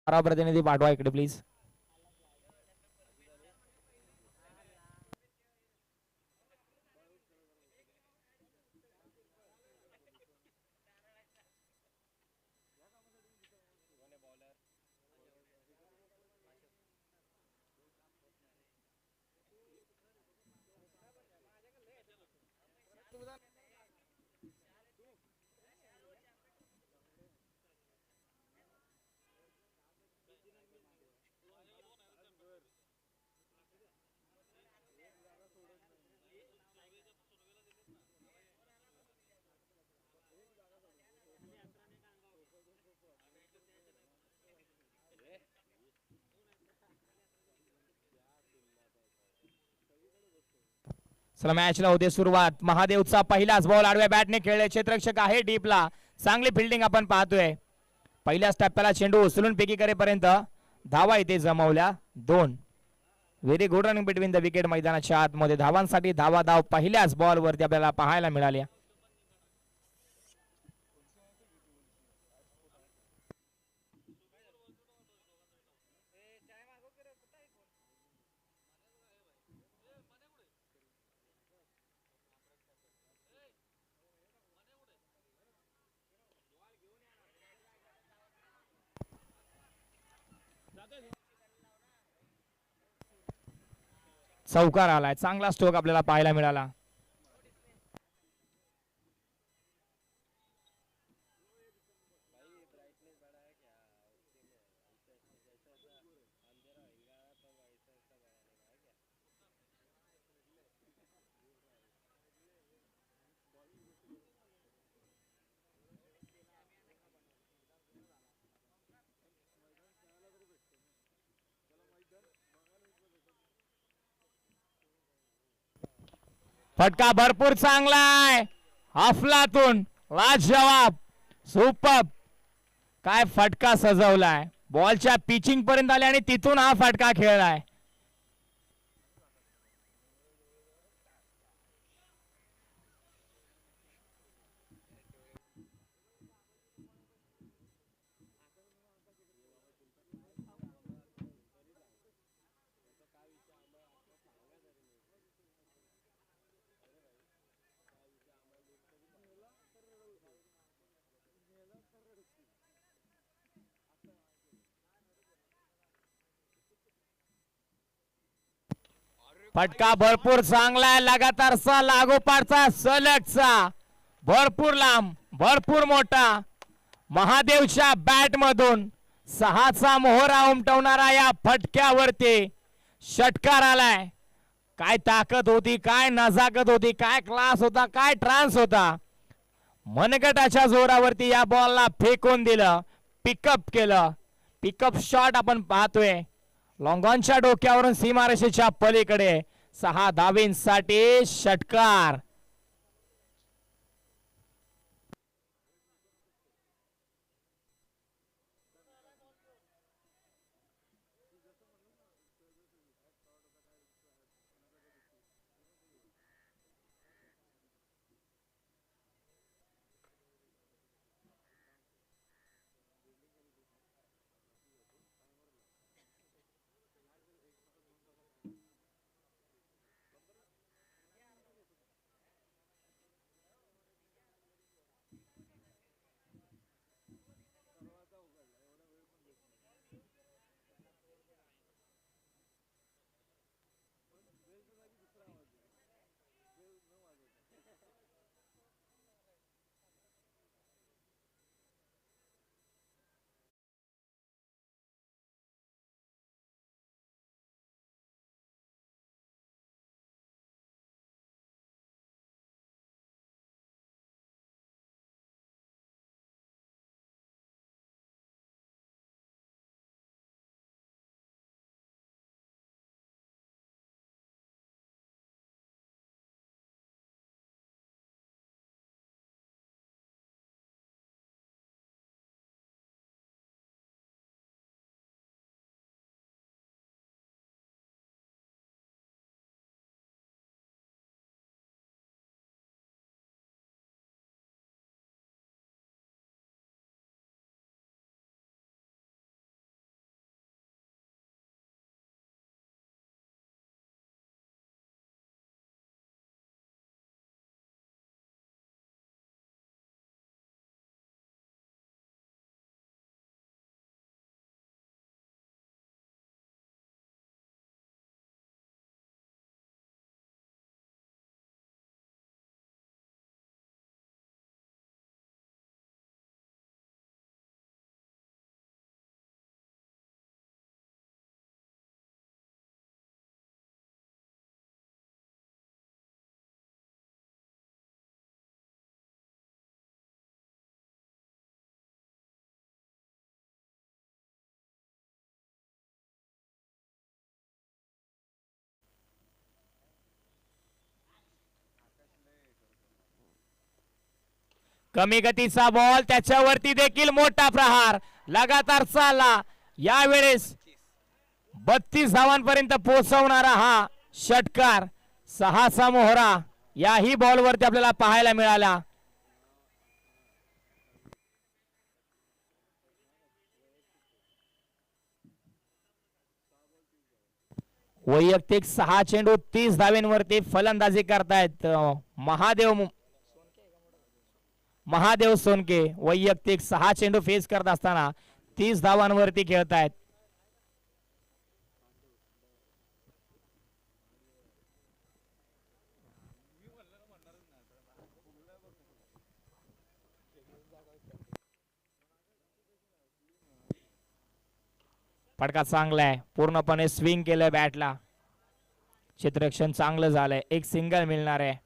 प्रतिनिधी पाठवा इकडे प्लीज. चला मॅचला होते सुरुवात. महादेवचा पहिलाच बॉल आडव्या बॅटने खेळले. क्षेत्ररक्षक आहे डीपला. चांगली फिल्डिंग आपण पाहतोय. पहिल्याच टप्प्याला चेंडू उचलून फेकी करेपर्यंत धावा इथे जमवल्या 2. Very good running between the wicket. मैदानाच्या आतमध्ये धावांसाठी धावा धाव पहिल्याच बॉल वरती आपल्याला पाहायला मिळाल्या. चौकार आलाय. चांगला स्ट्रोक आपल्याला पाहायला मिळाला. फटका भरपूर चांगला आहे. अफलातून लाजवाब सुपर. काय फटका सजवलाय. बॉलच्या पिचिंग पर्यंत आले आणि तिथून हा फटका खेळलाय. फटका भरपूर चांगला आहे. लगातारचा लागोपाठचा सलगचा भरपूर लांब भरपूर मोठा महादेवच्या बॅट मधून 6चा मोहरा उमटवणारा या फटक्यावरती षटकार आलाय. काय ताकद होती, काय नजाकत होती, काय क्लास होता, काय ट्रान्स होता. मनगटाच्या जोरावरती या बॉलला फेकून दिलं. पिकअप केलं. पिकअप शॉट आपण पाहतोय. लॉंगॉनच्या डोक्यावरून सीमारेषेच्या पलीकडे 6 धावींसाठी षटकार. कमी गतीचा बॉल, त्याच्यावरती देखील मोठा प्रहार लगातार चालला. यावेळेस 32 धावांपर्यंत पोहोचवणारा हा षटकार, 6चा मोहरा याही बॉलवरती आपल्याला पाहायला मिळाला. वैयक्तिक 6 चेंडू 30 धावेंवरती फलंदाजी करतायत महादेव सोनके. वैयक्तिक 6 चेंडू फेस करत असताना 30 धावांवरती खेळतायत. फटका चांगला आहे, पूर्णपणे स्विंग केलं बॅटला. क्षेत्ररक्षण चांगलं झालंय, एक सिंगल मिळणार आहे.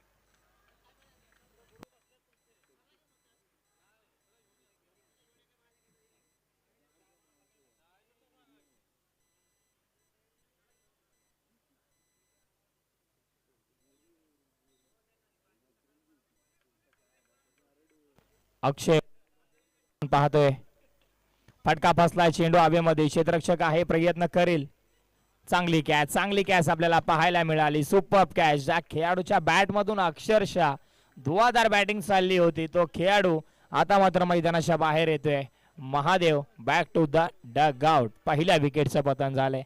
अक्षय पाहतोय, फटका फसलाय, चेंडू हवेमध्ये. क्षेत्ररक्षक आहे, प्रयत्न करेल. चांगली कॅच आपल्याला पाहायला मिळाली. Super catch. ज्या खेळाडूच्या बॅट मधून अक्षरशः धुवाधार बॅटिंग चालली होती, तो खेळाडू आता मात्र मैदानाच्या बाहेर येतोय. Mahadev back to the dugout. पहिल्या विकेटचं पतन झालंय.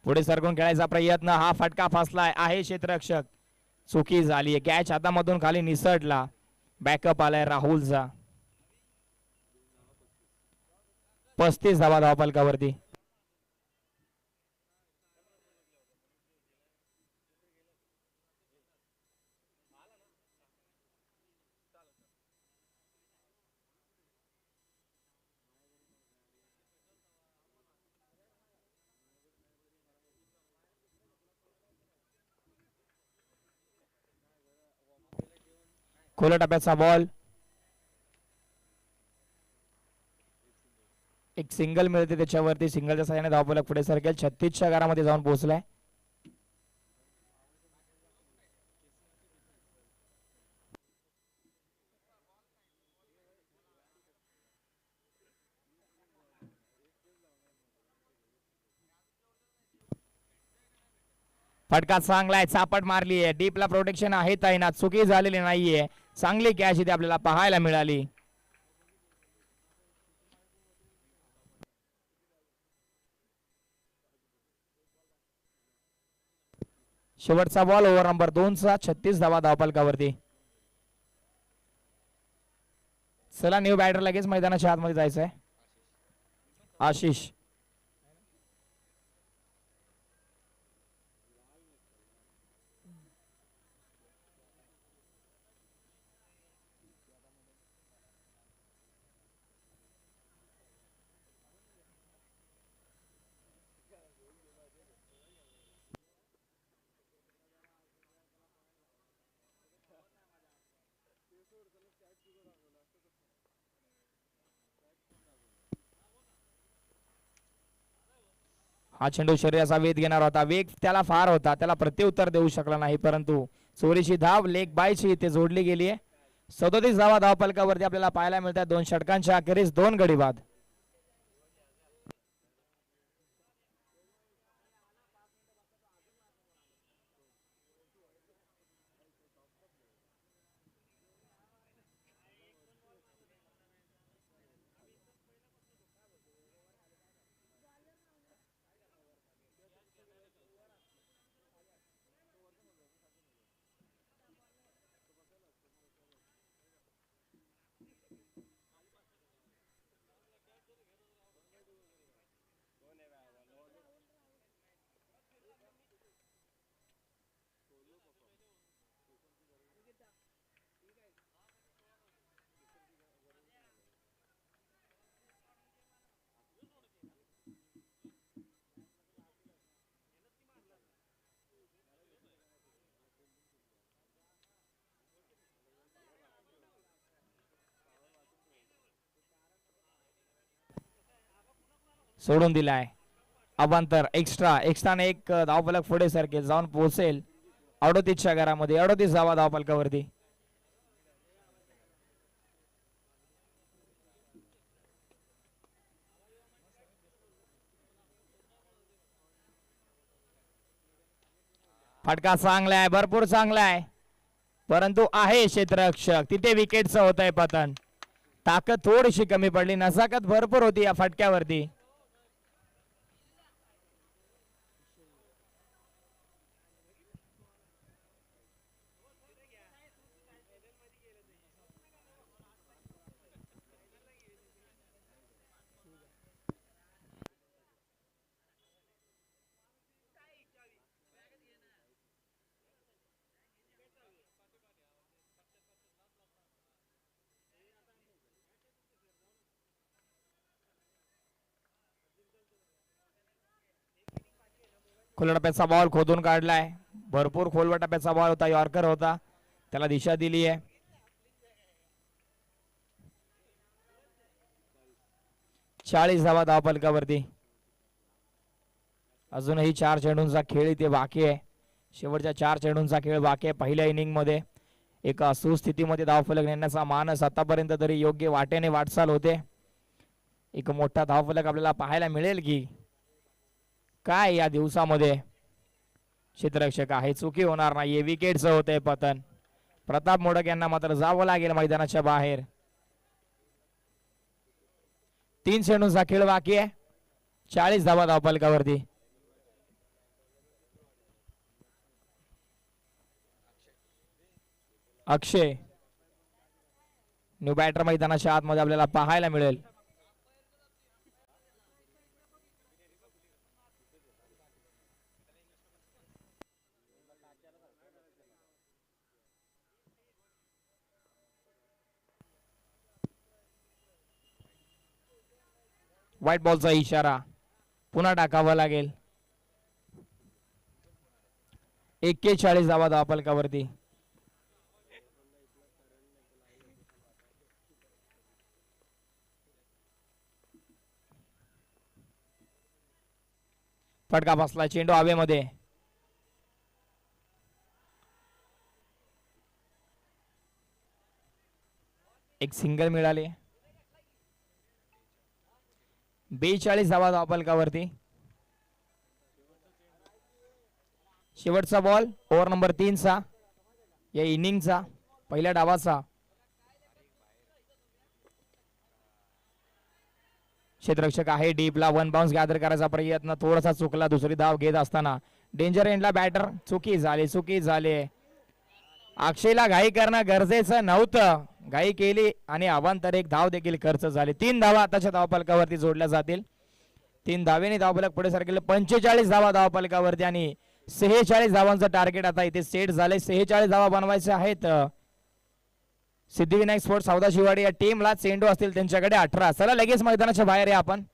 पुढे सरकून खेळायचा प्रयत्न, हा फटका फसलाय. आहे क्षेत्ररक्षक, चुकी झाली. कॅच हातामधून खाली निसटला. बॅकअप आलाय राहुलचा. 35 धावा धावफलकावरती. खोल टप्प्याचा बॉल, एक सिंगल मिळते, त्याच्यावरती सिंगलच्या साहाय्याने धावफलक पुढे सरकेल. 36च्या घरामध्ये जाऊन पोहोचलाय. फटका चांगलाय, चापट मारली आहे. डीपला प्रोटेक्शन आहे तैनात, चुकी झालेली नाहीये. चांगली कॅच इथे आपल्याला पाहायला मिळाली. शेवटचा बॉल, ओव्हर नंबर 2चा. 36 धावा धावफलकावरती. चला, न्यू बॅटर लगेच मैदानाच्या आतमध्ये जायचंय. आशिष हा चेंडू शरीराचा वेध घेणार होता, वेग त्याला फार होता, त्याला प्रत्युत्तर देऊ शकला नाही, परंतु चोरीची धाव लेग बायची इथे जोडली गेली आहे. 37 धावा धावफलकावरती आपल्याला पाहायला मिळतात. 2 षटकांच्या अखेरीस 2 गडी बाद. सोडून दिलाय. अवांतर एक्स्ट्राने एक धावफलक पुढे सरकेल, जाऊन पोहोचेल 38च्या घरामध्ये. 38 धावा धावफलकावरती. फटका चांगला आहे, भरपूर चांगला आहे, परंतु आहे क्षेत्ररक्षक तिथे. विकेटचं होत आहे पतन. ताकद थोडीशी कमी पडली, नजाकत भरपूर होती या फटक्यावरती. खुल्या टप्प्याचा बॉल खोदून काढलाय. भरपूर खोलवा टप्प्याचा बॉल होता, यॉर्कर होता, त्याला दिशा दिली आहे. 40 धावा धावफलकावरती. अजूनही 4 चेंडूंचा खेळ इथे बाकी आहे. शेवटच्या 4 चेंडूंचा खेळ बाकी आहे. पहिल्या इनिंग मध्ये एका सुस्थितीमध्ये धावफलक नेण्याचा मानस आतापर्यंत तरी योग्य वाटेने वाटचाल होते. एक मोठा धावफलक आपल्याला पाहायला मिळेल की काय या दिवसामध्ये. क्षेत्ररक्षक आहे, चुकी होणार नाही. विकेटचं होतंय पतन. प्रताप मोडक यांना मात्र जावं लागेल मैदानाच्या बाहेर. 3 चेंडूंचा खेळ बाकी आहे. 40 धावा धावफलकावरती. अक्षय न्यू बॅटर मैदानाच्या आतमध्ये आपल्याला पाहायला मिळेल. व्हाईट बॉलचा इशारा पुन्हा टाकावा लागेल. 41 धावा धावफलकावरती. फटका बसला, चेंडू हवेमध्ये. एक सिंगल मिळाले. 42 धावा धावफलकावरती. शेवटचा बॉल ओव्हर नंबर 3 चा, या इनिंगचा, पहिल्या डावाचा. क्षेत्ररक्षक आहे डीपला. 1 बाउन्स गॅदर करायचा प्रयत्न थोडासा चुकला. दुसरी धाव घेत असताना डेंजर एंडला बॅटर. चुकी झाली. अक्षयला घाई करणं गरजेचं नव्हतं, घाई केली आणि अवांतर एक धाव देखील खर्च झाली. 3 धावा आताच्या धावफलकावरती जोडल्या जातील. 3 धावेने धावफलक पुढे सरकेल. 45 धावा धावफलकावरती आणि 46 धावांचं टार्गेट आता इथे सेट झालंय. 46 धावा बनवायचे आहेत सिद्धिविनायक स्पोर्ट्स सौदा शिवाडी या टीमला. चेंडू असतील त्यांच्याकडे 18. चला लगेच मैदानाच्या बाहेर आहे आपण.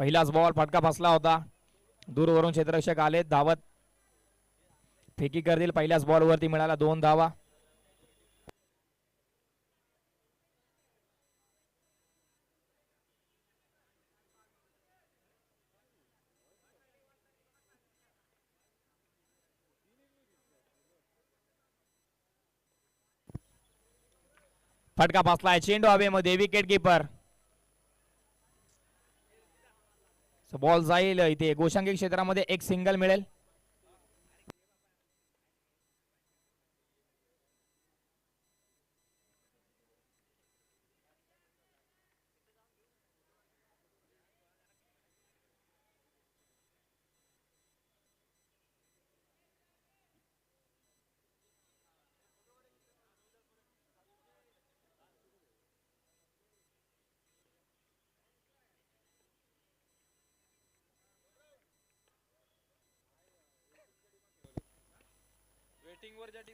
पहिलाच बॉल फटका फसला होता. दूरवरून क्षेत्ररक्षक आले धावत फेकी करतील. पहिल्याच बॉल वरती मिळाला 2 धावा. फटका फसलाय. चेंडू हवेमध्ये. Wicket keeper. बॉल जाईल इथे गोशांकी क्षेत्रामध्ये. एक सिंगल मिळेल.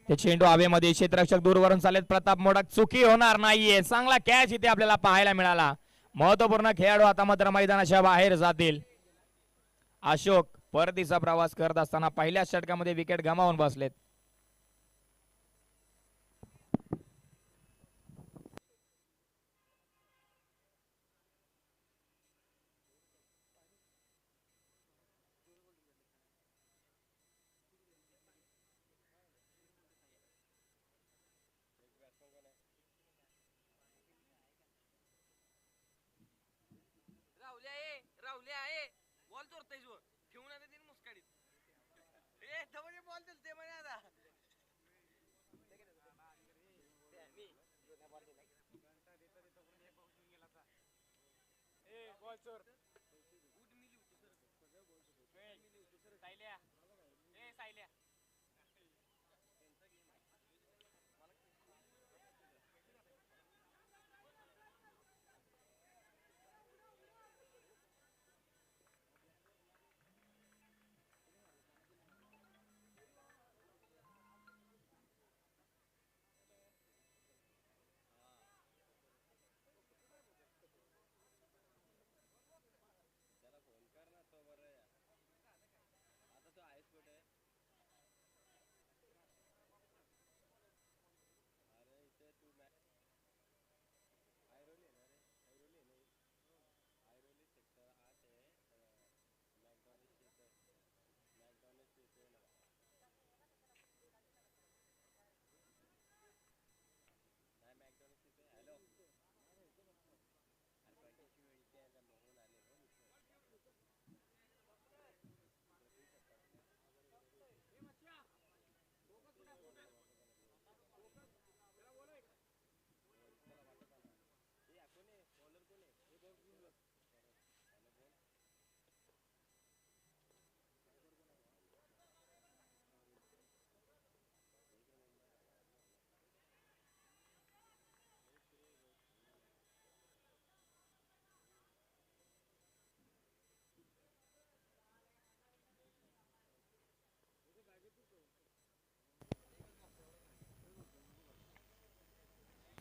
ते चेंडू हवेमध्ये. क्षेत्ररक्षक दूरवरून चालेत. प्रताप मोडक. चुकी होणार नाहीये. चांगला कॅच इथे आपल्याला पाहायला मिळाला. महत्वपूर्ण खेळाडू आता मात्र मैदानाच्या बाहेर जातील. अशोक परतीचा प्रवास करत असताना पहिल्याच षटकामध्ये विकेट गमावून बसलेत.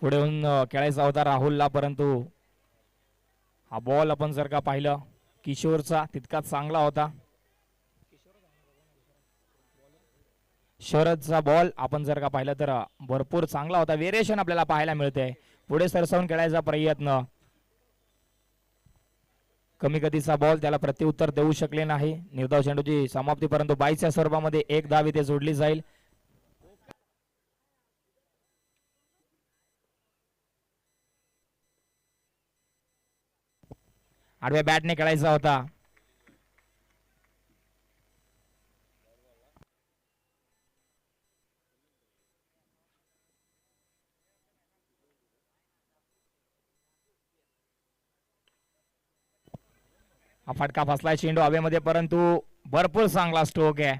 पुढे येऊन खेळायचा होता राहुलला, परंतु हा बॉल आपण जर का पाहिलं किशोरचा तितकाच चांगला होता. शरदचा बॉल आपण जर का पाहिलं तर भरपूर चांगला होता. व्हेरिएशन आपल्याला पाहायला मिळते. पुढे सरसावून खेळायचा प्रयत्न. कमी गतीचा बॉल, त्याला प्रत्युत्तर देऊ शकले नाही. निर्धाव चेंडूची समाप्ती, परंतु 22च्या स्वरूपामध्ये एक धाव इथे जोडली जाईल. आडव्या बॅटने खेळायचा होता. हा फटका फसलाय. चेंडू हवेमध्ये, परंतु भरपूर चांगला स्ट्रोक आहे.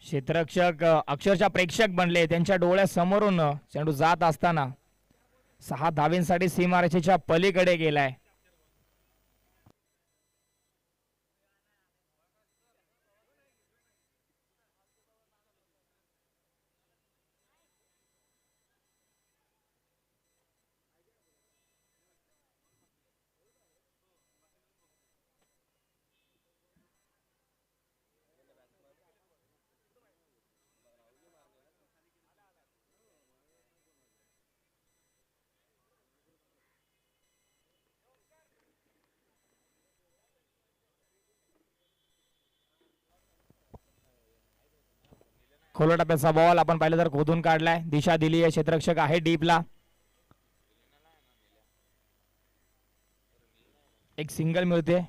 क्षेत्ररक्षक अक्षरशः प्रेक्षक बनले. त्यांच्या डोळ्यासमोरून चेंडू जात असताना 6 धावींसाठी सीमारेषेच्या पलीकडे गेलाय. खोलो टप्प्याचा बॉल आपण पाहिलं तर खोदून काढलाय, दिशा दिली आहे, क्षेत्ररक्षक आहे डीपला. एक सिंगल मिळते.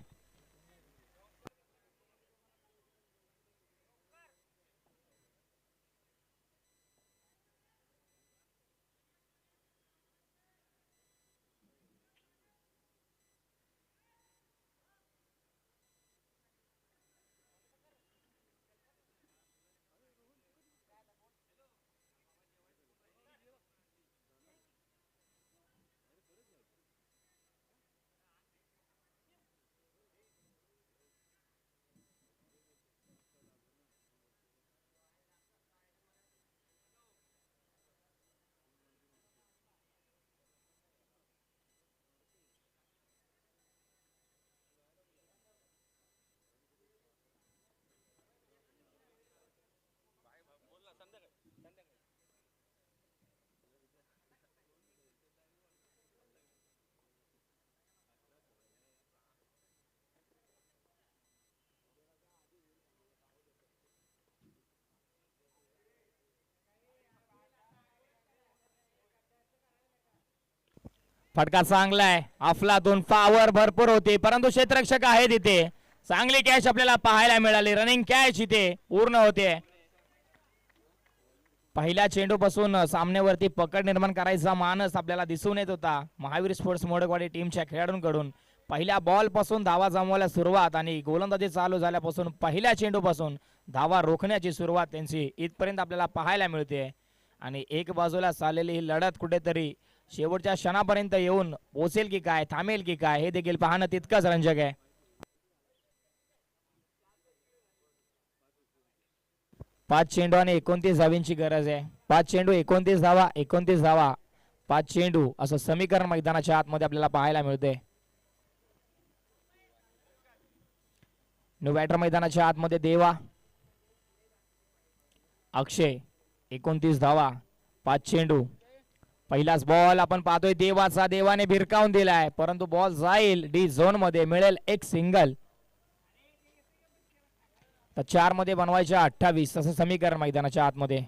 फटका चांगला आहे, अफलातून पॉवर भरपूर होती, परंतु क्षेत्ररक्षक आहे तिथे. चांगली कॅच आपल्याला पाहायला मिळाली, रनिंग कॅच इथे पूर्ण होते. पहिल्या चेंडूपासून सामन्यावरती पकड निर्माण करायचा मानस आपल्याला दिसून येत होता महावीर स्पोर्ट्स मोडकवाडी टीमच्या खेळाडूंकडून. पहिल्या बॉल पासून धावा जमवायला सुरुवात आणि गोलंदाजी चालू झाल्यापासून पहिल्या चेंडूपासून धावा रोखण्याची सुरुवात त्यांची इथपर्यंत आपल्याला पाहायला मिळते. आणि एक बाजूला चाललेली ही लढत कुठेतरी शेवटच्या क्षणापर्यंत येऊन पोहोचेल की काय, थांबेल की काय, हे देखील पाहणं तितकंच रंजक आहे. 5 चेंडू आणि 29 धावींची गरज आहे. 5 चेंडू 29 धावा, 29 धावा, 5 चेंडू असं समीकरण मैदानाच्या आतमध्ये आपल्याला पाहायला मिळते. न्यू बॅटर मैदानाच्या आतमध्ये देवा, अक्षय, 29 धावा, 5 चेंडू. पहिलाच बॉल आपण पाहतोय देवाचा, देवाने भिरकावून दिलाय, परंतु बॉल जाईल डी झोन मध्ये, मिळेल एक सिंगल. तर 4 मध्ये बनवायच्या 28 असं समीकरण मैदानाच्या आतमध्ये.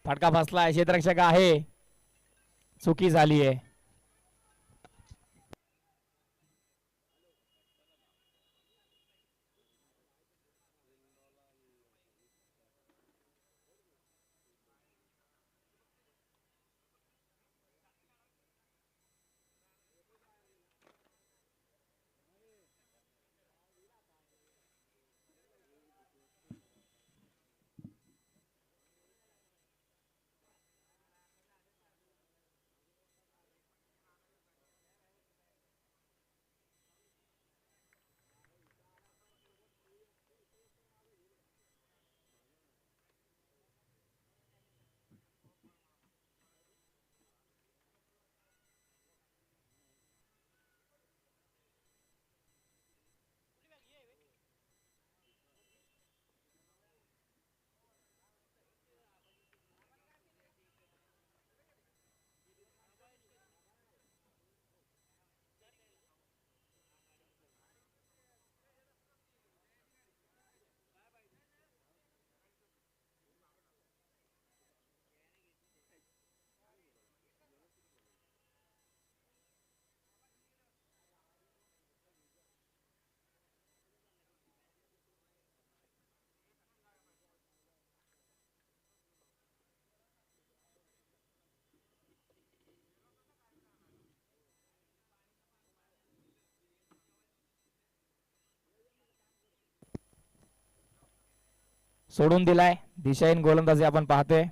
फटका फसलाय, क्षेत्ररक्षक आहे, चुकी झाली आहे. सोडून दिलाय, दिशाहीन गोलंदाजी आपण पाहतोय.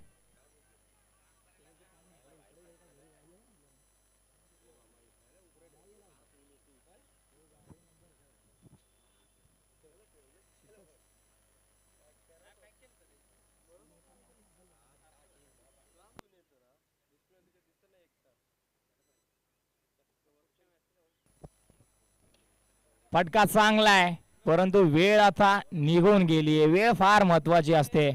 फटका चांगला आहे, परंतु वेळ आता निघून गेली आहे. वेळ फार महत्वाची असते.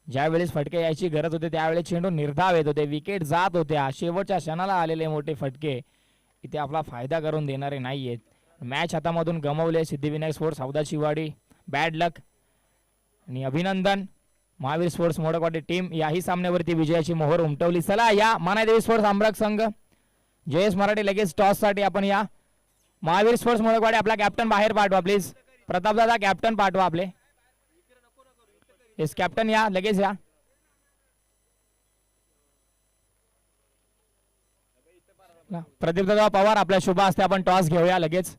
ज्यावेळेस फटके यायची गरज होते त्यावेळेस चेंडू निर्धाव येत होते, विकेट जात होत्या. शेवटच्या क्षणाला आलेले मोठे फटके इथे आपला फायदा करून देणारे नाहीयेत. मॅच हातामधून गमावले सिद्धिविनायक स्पोर्ट्स हौदा शिवाडी. बॅड लक आणि अभिनंदन. महावीर स्पोर्ट्स मोडकवाडी टीम याही सामन्यावरती विजयाची मोहर उमटवली. चला या मानादेवी स्पोर्ट्स आंबरक संघ जयेश मराठी लगेच टॉस साठी आपण या. महावीर स्पोर्ट्स मोडकवाडी आपला कॅप्टन बाहेर पाठवा प्लीज. प्रतापदादा कॅप्टन पाठवा आपले. येस कॅप्टन या लगेच या. प्रदीपदादा पवार आपल्या शुभ हस्ते आपण टॉस घेऊया लगेच.